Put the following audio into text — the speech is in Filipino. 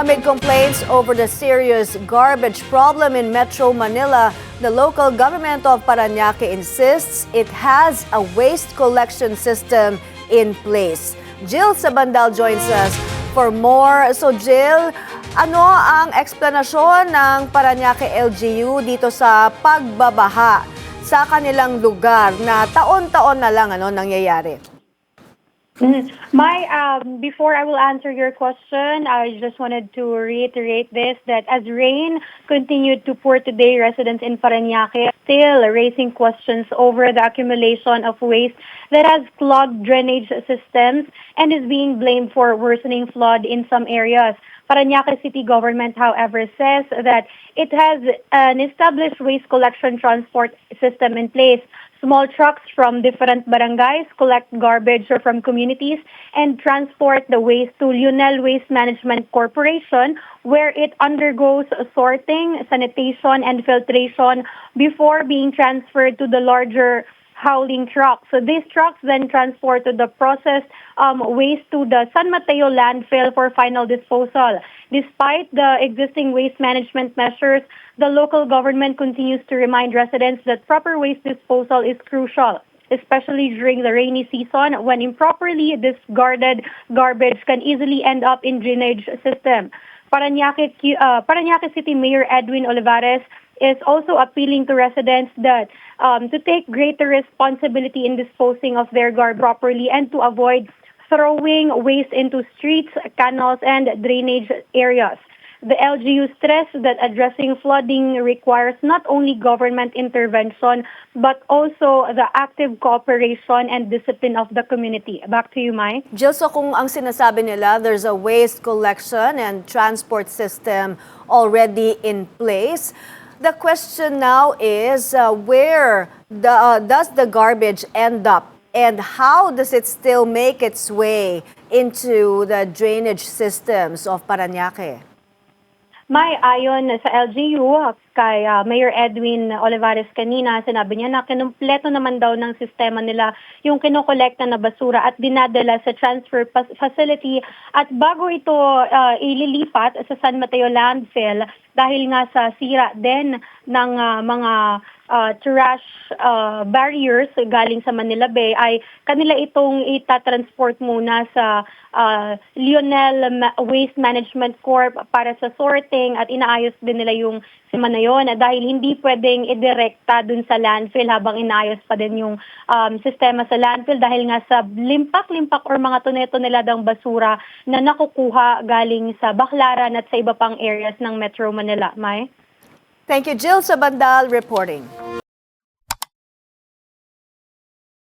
Amid complaints over the serious garbage problem in Metro Manila, the local government of Parañaque insists it has a waste collection system in place. Jill Sabandal joins us for more. So Jill, ano ang eksplanasyon ng Parañaque LGU dito sa pagbabaha sa kanilang lugar na taon-taon na lang nangyayari? Before I will answer your question, I just wanted to reiterate this, that as rain continued to pour today, residents in Parañaque still raising questions over the accumulation of waste that has clogged drainage systems and is being blamed for worsening flood in some areas. Parañaque City Government, however, says that it has an established waste collection transport system in place. Small trucks from different barangays collect garbage from communities and transport the waste to Lionel Waste Management Corporation, where it undergoes sorting, sanitation, and filtration before being transferred to the larger hauling trucks. So these trucks then transport the processed waste to the San Mateo landfill for final disposal. Despite the existing waste management measures, the local government continues to remind residents that proper waste disposal is crucial, especially during the rainy season when improperly discarded garbage can easily end up in drainage system. Parañaque City Mayor Edwin Olivares is also appealing to residents that to take greater responsibility in disposing of their garbage properly and to avoid throwing waste into streets, canals, and drainage areas. The LGU stressed that addressing flooding requires not only government intervention, but also the active cooperation and discipline of the community. Back to you, Mai. Jill, so kung ang sinasabi nila, there's a waste collection and transport system already in place, the question now is where does the garbage end up? And how does it still make its way into the drainage systems of Parañaque? May ayon sa LGU, kay Mayor Edwin Olivares kanina, sinabi niya na kinumpleto naman daw ng sistema nila yung kinokolekta na basura at dinadala sa transfer facility at bago ito ililipat sa San Mateo landfill dahil nga sa sira din ng mga trash barriers galing sa Manila Bay ay kanila itong itatransport muna sa Lionel Waste Management Corp para sa sorting at inaayos din nila yung sistema na yun dahil hindi pwedeng idirekta dun sa landfill habang inaayos pa din yung sistema sa landfill dahil nga sa limpak-limpak or mga toneladang basura na nakukuha galing sa Baclaran at sa iba pang areas ng Metro Manila. May? Thank you, Jill Sabandal reporting.